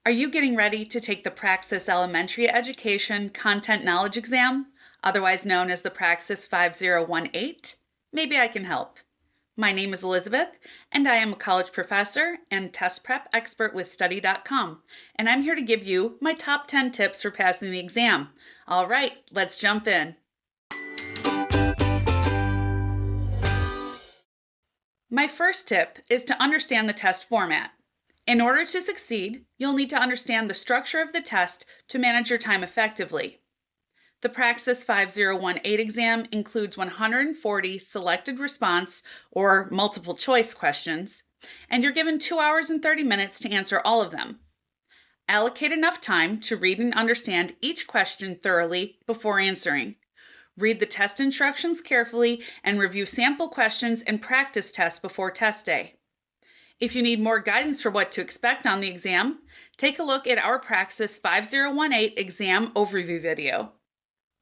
Are you getting ready to take the Praxis Elementary Education Content Knowledge Exam, otherwise known as the Praxis 5018? Maybe I can help. My name is Elizabeth, and I am a college professor and test prep expert with Study.com, and I'm here to give you my top 10 tips for passing the exam. All right, let's jump in. My first tip is to understand the test format. In order to succeed, you'll need to understand the structure of the test to manage your time effectively. The Praxis 5018 exam includes 140 selected response or multiple choice questions, and you're given 2 hours and 30 minutes to answer all of them. Allocate enough time to read and understand each question thoroughly before answering. Read the test instructions carefully and review sample questions and practice tests before test day. If you need more guidance for what to expect on the exam, take a look at our Praxis 5018 exam overview video.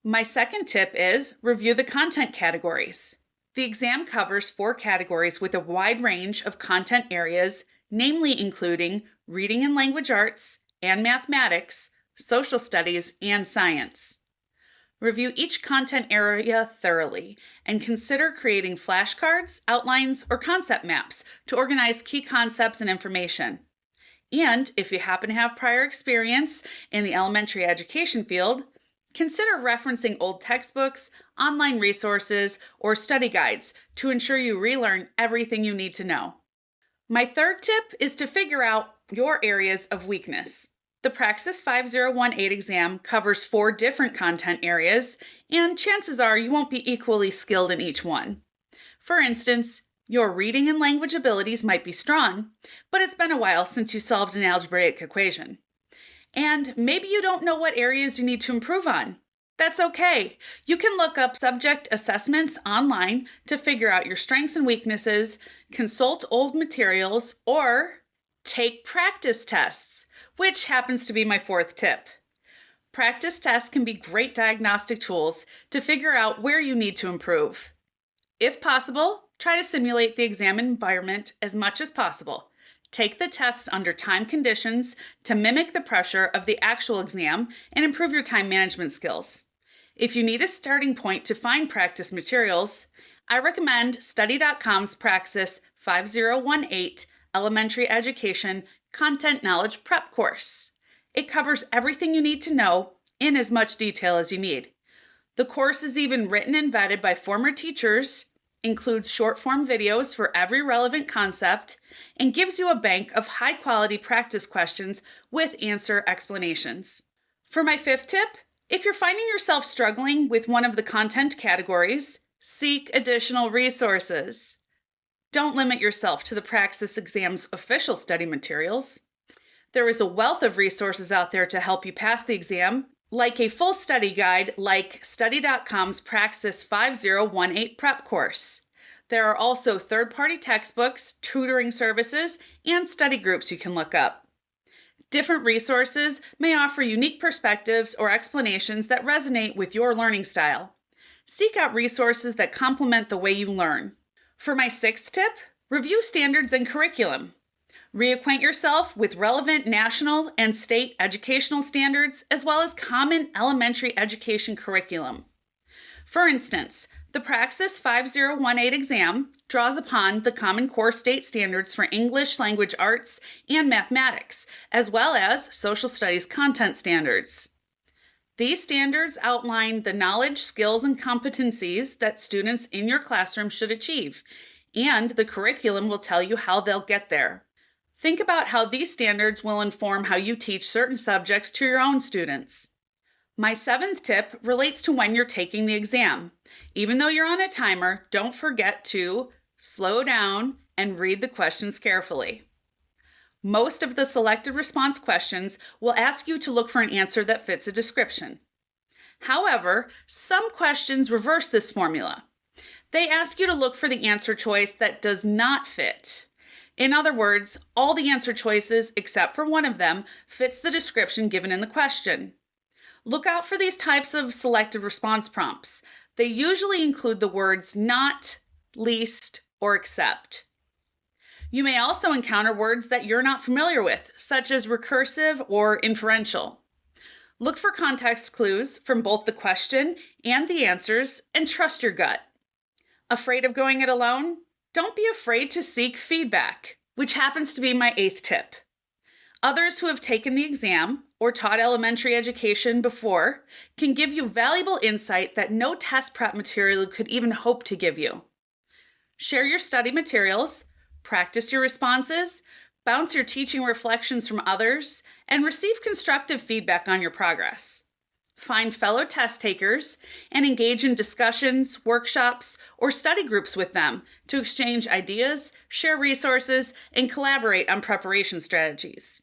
My second tip is review the content categories. The exam covers 4 categories with a wide range of content areas, namely including reading and language arts and mathematics, social studies, and science. Review each content area thoroughly and consider creating flashcards, outlines, or concept maps to organize key concepts and information. And if you happen to have prior experience in the elementary education field, consider referencing old textbooks, online resources, or study guides to ensure you relearn everything you need to know. My third tip is to figure out your areas of weakness. The Praxis 5018 exam covers 4 different content areas, and chances are you won't be equally skilled in each one. For instance, your reading and language abilities might be strong, but it's been a while since you solved an algebraic equation. And maybe you don't know what areas you need to improve on. That's okay. You can look up subject assessments online to figure out your strengths and weaknesses, consult old materials, or take practice tests, which happens to be my 4th tip. Practice tests can be great diagnostic tools to figure out where you need to improve. If possible, try to simulate the exam environment as much as possible. Take the tests under time conditions to mimic the pressure of the actual exam and improve your time management skills. If you need a starting point to find practice materials, I recommend Study.com's Praxis 5018 Elementary Education Content Knowledge Prep course. It covers everything you need to know in as much detail as you need. The course is even written and vetted by former teachers, includes short-form videos for every relevant concept, and gives you a bank of high-quality practice questions with answer explanations. For my 5th tip, if you're finding yourself struggling with one of the content categories, seek additional resources. Don't limit yourself to the Praxis exam's official study materials. There is a wealth of resources out there to help you pass the exam, like a full study guide like Study.com's Praxis 5018 prep course. There are also third-party textbooks, tutoring services, and study groups you can look up. Different resources may offer unique perspectives or explanations that resonate with your learning style. Seek out resources that complement the way you learn. For my 6th tip, review standards and curriculum. Reacquaint yourself with relevant national and state educational standards, as well as common elementary education curriculum. For instance, the Praxis 5018 exam draws upon the Common Core state standards for English language arts and mathematics, as well as social studies content standards. These standards outline the knowledge, skills, and competencies that students in your classroom should achieve, and the curriculum will tell you how they'll get there. Think about how these standards will inform how you teach certain subjects to your own students. My 7th tip relates to when you're taking the exam. Even though you're on a timer, don't forget to slow down and read the questions carefully. Most of the selected response questions will ask you to look for an answer that fits a description. However, some questions reverse this formula. They ask you to look for the answer choice that does not fit. In other words, all the answer choices, except for one of them, fits the description given in the question. Look out for these types of selected response prompts. They usually include the words not, least, or except. You may also encounter words that you're not familiar with, such as recursive or inferential. Look for context clues from both the question and the answers, and trust your gut. Afraid of going it alone? Don't be afraid to seek feedback, which happens to be my 8th tip. Others who have taken the exam or taught elementary education before can give you valuable insight that no test prep material could even hope to give you. Share your study materials, practice your responses, bounce your teaching reflections from others, and receive constructive feedback on your progress. Find fellow test takers and engage in discussions, workshops, or study groups with them to exchange ideas, share resources, and collaborate on preparation strategies.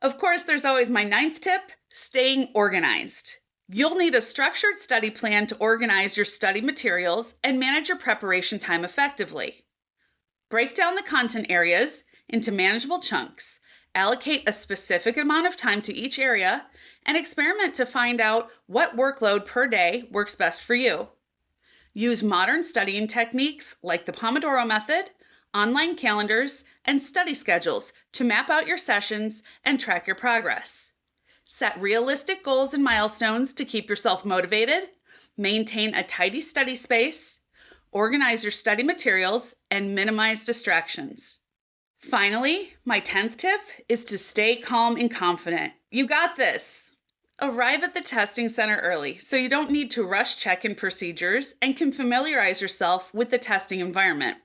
Of course, there's always my 9th tip, staying organized. You'll need a structured study plan to organize your study materials and manage your preparation time effectively. Break down the content areas into manageable chunks, allocate a specific amount of time to each area, and experiment to find out what workload per day works best for you. Use modern studying techniques like the Pomodoro method, online calendars, and study schedules to map out your sessions and track your progress. Set realistic goals and milestones to keep yourself motivated, maintain a tidy study space, organize your study materials, and minimize distractions. Finally, my 10th tip is to stay calm and confident. You got this! Arrive at the testing center early so you don't need to rush check-in procedures and can familiarize yourself with the testing environment.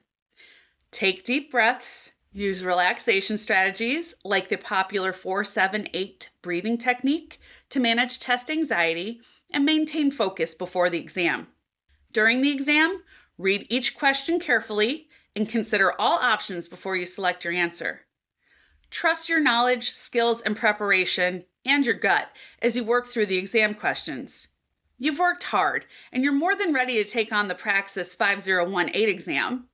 Take deep breaths, use relaxation strategies like the popular 4-7-8 breathing technique to manage test anxiety and maintain focus before the exam. During the exam, read each question carefully and consider all options before you select your answer. Trust your knowledge, skills, and preparation and your gut as you work through the exam questions. You've worked hard, and you're more than ready to take on the Praxis 5018 exam.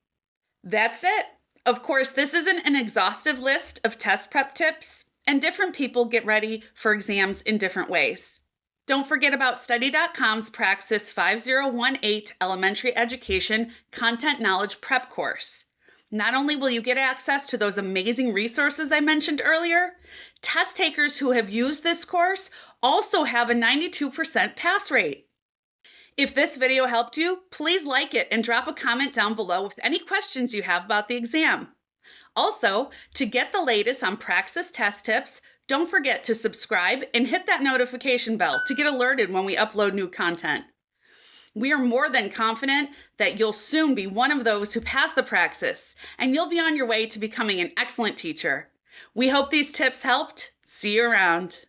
That's it. Of course, this isn't an exhaustive list of test prep tips, and different people get ready for exams in different ways. Don't forget about Study.com's Praxis 5018 Elementary Education Content Knowledge Prep course. Not only will you get access to those amazing resources I mentioned earlier, test takers who have used this course also have a 92% pass rate. If this video helped you, please like it and drop a comment down below with any questions you have about the exam. Also, to get the latest on Praxis test tips, don't forget to subscribe and hit that notification bell to get alerted when we upload new content. We are more than confident that you'll soon be one of those who pass the Praxis, and you'll be on your way to becoming an excellent teacher. We hope these tips helped. See you around.